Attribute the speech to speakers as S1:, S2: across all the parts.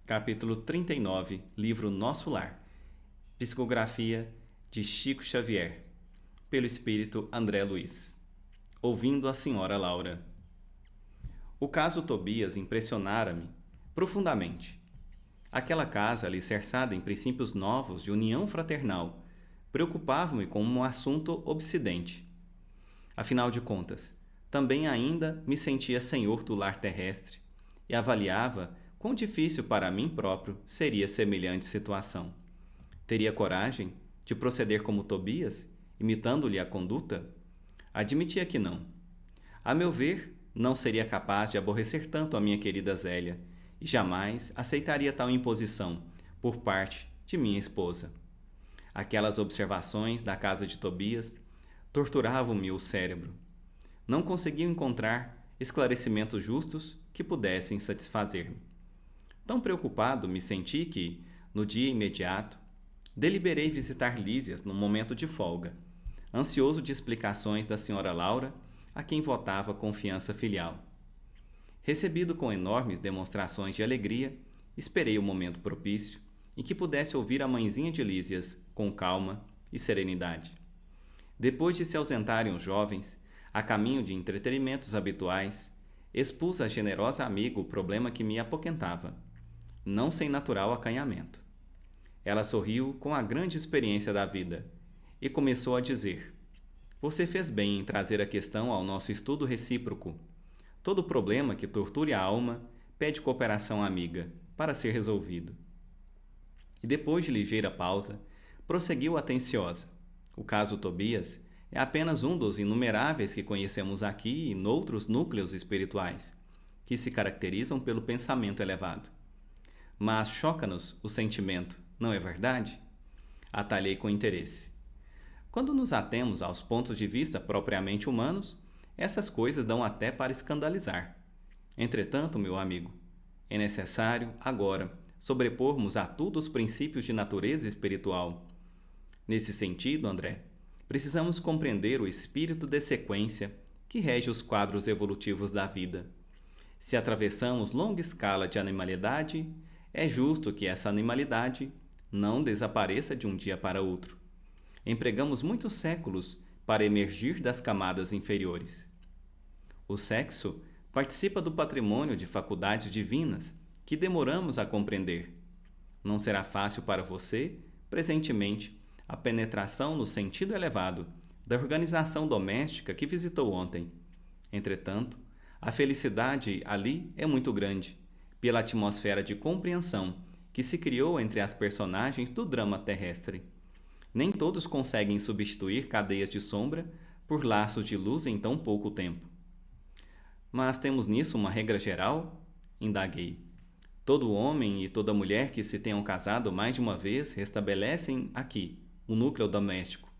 S1: Capítulo 39, livro Nosso Lar. Psicografia de Chico Xavier, pelo espírito André Luiz. Ouvindo a senhora Laura. O caso Tobias impressionara-me profundamente. Aquela casa, alicerçada em princípios novos de união fraternal, preocupava-me como um assunto obsidente. Afinal de contas, também ainda me sentia senhor do lar terrestre e avaliava quão difícil para mim próprio seria semelhante situação. Teria coragem de proceder como Tobias, imitando-lhe a conduta? Admitia que não. A meu ver, não seria capaz de aborrecer tanto a minha querida Zélia, e jamais aceitaria tal imposição por parte de minha esposa. Aquelas observações da casa de Tobias torturavam-me o cérebro. Não conseguia encontrar esclarecimentos justos que pudessem satisfazer-me. Tão preocupado me senti que, no dia imediato, deliberei visitar Lísias num momento de folga, ansioso de explicações da senhora Laura, a quem votava confiança filial. Recebido com enormes demonstrações de alegria, esperei o momento propício em que pudesse ouvir a mãezinha de Lísias com calma e serenidade. Depois de se ausentarem os jovens, a caminho de entretenimentos habituais, expus à generosa amiga o problema que me apoquentava, não sem natural acanhamento. Ela sorriu com a grande experiência da vida e começou a dizer: "Você fez bem em trazer a questão ao nosso estudo recíproco. Todo problema que torture a alma pede cooperação amiga para ser resolvido." E depois de ligeira pausa, prosseguiu atenciosa: "O caso Tobias é apenas um dos inumeráveis que conhecemos aqui e noutros núcleos espirituais, que se caracterizam pelo pensamento elevado. Mas choca-nos o sentimento, não é verdade?" Atalhei com interesse. Quando nos atemos aos pontos de vista propriamente humanos, essas coisas dão até para escandalizar. Entretanto, meu amigo, é necessário, agora, sobrepormos a tudo os princípios de natureza espiritual. Nesse sentido, André, precisamos compreender o espírito de sequência que rege os quadros evolutivos da vida. Se atravessamos longa escala de animalidade, é justo que essa animalidade não desapareça de um dia para outro. Empregamos muitos séculos para emergir das camadas inferiores. O sexo participa do patrimônio de faculdades divinas que demoramos a compreender. Não será fácil para você, presentemente, a penetração no sentido elevado da organização doméstica que visitou ontem. Entretanto, a felicidade ali é muito grande, pela atmosfera de compreensão que se criou entre as personagens do drama terrestre. Nem todos conseguem substituir cadeias de sombra por laços de luz em tão pouco tempo. Mas temos nisso uma regra geral? Indaguei. Todo homem e toda mulher que se tenham casado mais de uma vez restabelecem aqui o núcleo doméstico,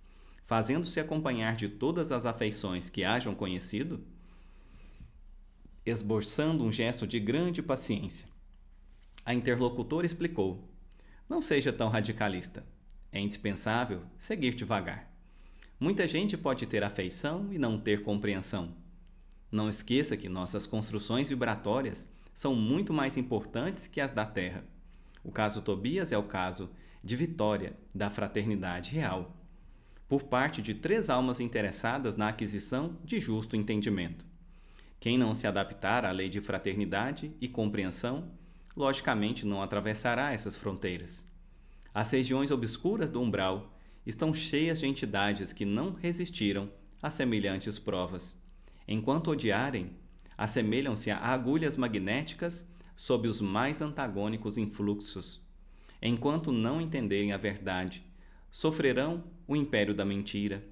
S1: fazendo-se acompanhar de todas as afeições que hajam conhecido? Esboçando um gesto de grande paciência, a interlocutora explicou: "Não seja tão radicalista. É indispensável seguir devagar. Muita gente pode ter afeição e não ter compreensão. Não esqueça que nossas construções vibratórias são muito mais importantes que as da Terra. O caso Tobias é o caso de vitória da fraternidade real, por parte de 3 almas interessadas na aquisição de justo entendimento. Quem não se adaptar à lei de fraternidade e compreensão, logicamente não atravessará essas fronteiras. As regiões obscuras do umbral estão cheias de entidades que não resistiram a semelhantes provas. Enquanto odiarem, assemelham-se a agulhas magnéticas sob os mais antagônicos influxos. Enquanto não entenderem a verdade, sofrerão o império da mentira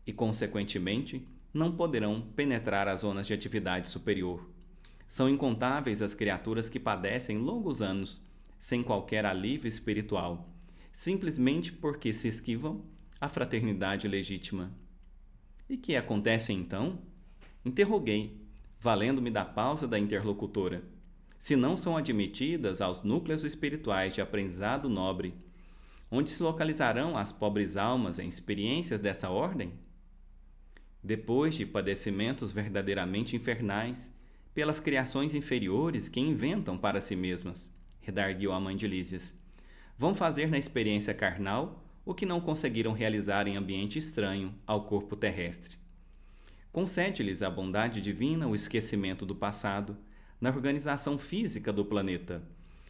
S1: e, consequentemente, não poderão penetrar as zonas de atividade superior. São incontáveis as criaturas que padecem longos anos sem qualquer alívio espiritual, simplesmente porque se esquivam a fraternidade legítima." "E que acontece então?" Interroguei, valendo-me da pausa da interlocutora. "Se não são admitidas aos núcleos espirituais de aprendizado nobre, onde se localizarão as pobres almas em experiências dessa ordem? Depois de padecimentos verdadeiramente infernais, pelas criações inferiores que inventam para si mesmas, redarguiu a mãe de Lísias. Vão fazer na experiência carnal o que não conseguiram realizar em ambiente estranho ao corpo terrestre. Concede-lhes a bondade divina o esquecimento do passado na organização física do planeta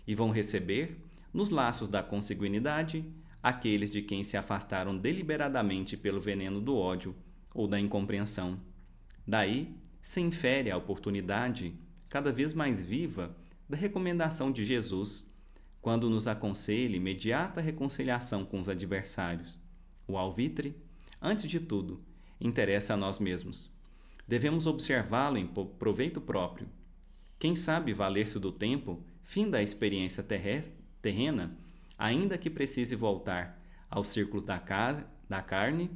S1: e vão receber, nos laços da consanguinidade, aqueles de quem se afastaram deliberadamente pelo veneno do ódio ou da incompreensão. Daí se infere a oportunidade, cada vez mais viva, da recomendação de Jesus, quando nos aconselha imediata reconciliação com os adversários. O alvitre, antes de tudo, interessa a nós mesmos. Devemos observá-lo em proveito próprio. Quem sabe valer-se do tempo, fim da experiência terrena, ainda que precise voltar ao círculo da carne,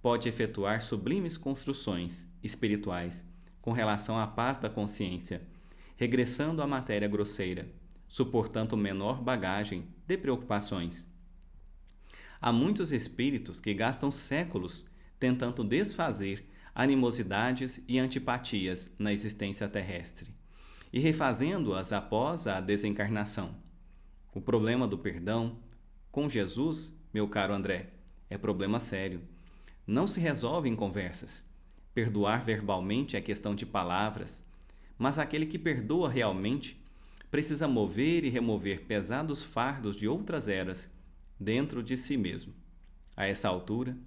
S1: pode efetuar sublimes construções espirituais com relação à paz da consciência, regressando à matéria grosseira, suportando menor bagagem de preocupações. Há muitos espíritos que gastam séculos tentando desfazer animosidades e antipatias na existência terrestre e refazendo-as após a desencarnação. O problema do perdão, com Jesus, meu caro André, é problema sério. Não se resolve em conversas. Perdoar verbalmente é questão de palavras, mas aquele que perdoa realmente precisa mover e remover pesados fardos de outras eras dentro de si mesmo. A essa altura,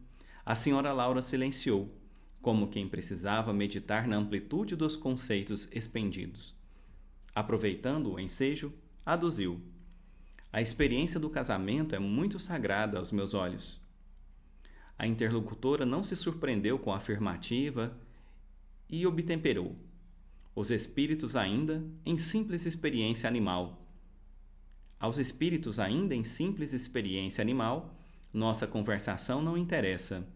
S1: a senhora Laura silenciou, como quem precisava meditar na amplitude dos conceitos expendidos. Aproveitando o ensejo, aduziu: a experiência do casamento é muito sagrada aos meus olhos. A interlocutora não se surpreendeu com a afirmativa e obtemperou: os espíritos ainda em simples experiência animal. Aos espíritos ainda em simples experiência animal, nossa conversação não interessa,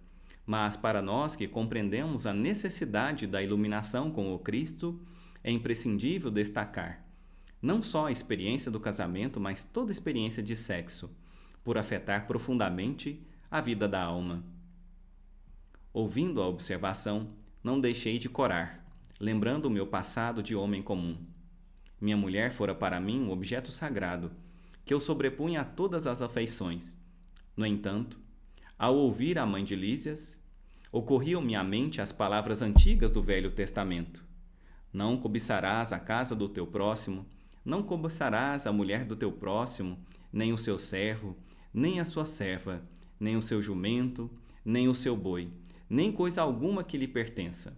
S1: mas para nós que compreendemos a necessidade da iluminação com o Cristo, é imprescindível destacar não só a experiência do casamento, mas toda a experiência de sexo, por afetar profundamente a vida da alma. Ouvindo a observação, não deixei de corar, lembrando o meu passado de homem comum. Minha mulher fora para mim um objeto sagrado, que eu sobrepunha a todas as afeições. No entanto, ao ouvir a mãe de Lísias, ocorriam-me à mente as palavras antigas do Velho Testamento: não cobiçarás a casa do teu próximo, não cobiçarás a mulher do teu próximo, nem o seu servo, nem a sua serva, nem o seu jumento, nem o seu boi, nem coisa alguma que lhe pertença.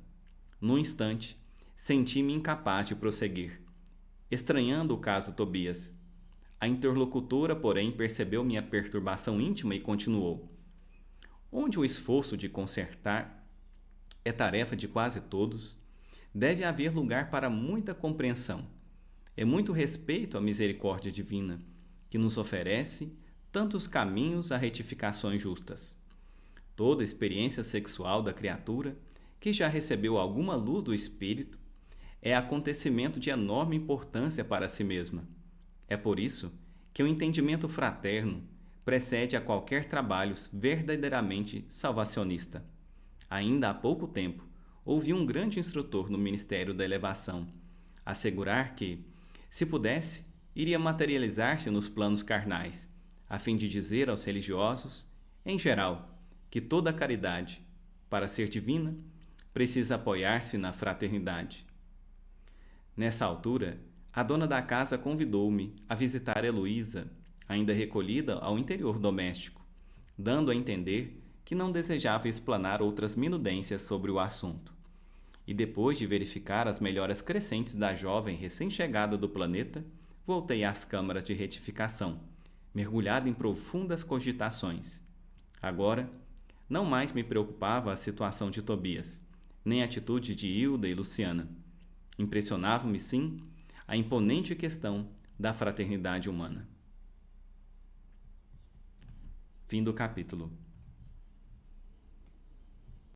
S1: Num instante, senti-me incapaz de prosseguir, estranhando o caso Tobias. A interlocutora, porém, percebeu minha perturbação íntima e continuou: onde o esforço de consertar é tarefa de quase todos, deve haver lugar para muita compreensão. É muito respeito à misericórdia divina, que nos oferece tantos caminhos a retificações justas. Toda experiência sexual da criatura, que já recebeu alguma luz do Espírito, é acontecimento de enorme importância para si mesma. É por isso que o entendimento fraterno precede a qualquer trabalho verdadeiramente salvacionista. Ainda há pouco tempo, ouvi um grande instrutor no Ministério da Elevação assegurar que, se pudesse, iria materializar-se nos planos carnais, a fim de dizer aos religiosos, em geral, que toda caridade, para ser divina, precisa apoiar-se na fraternidade. Nessa altura, a dona da casa convidou-me a visitar Heloísa, ainda recolhida ao interior doméstico, dando a entender que não desejava explanar outras minudências sobre o assunto. E depois de verificar as melhoras crescentes da jovem recém-chegada do planeta, voltei às câmaras de retificação, mergulhado em profundas cogitações. Agora, não mais me preocupava a situação de Tobias, nem a atitude de Hilda e Luciana. Impressionava-me, sim, a imponente questão da fraternidade humana. Fim do capítulo.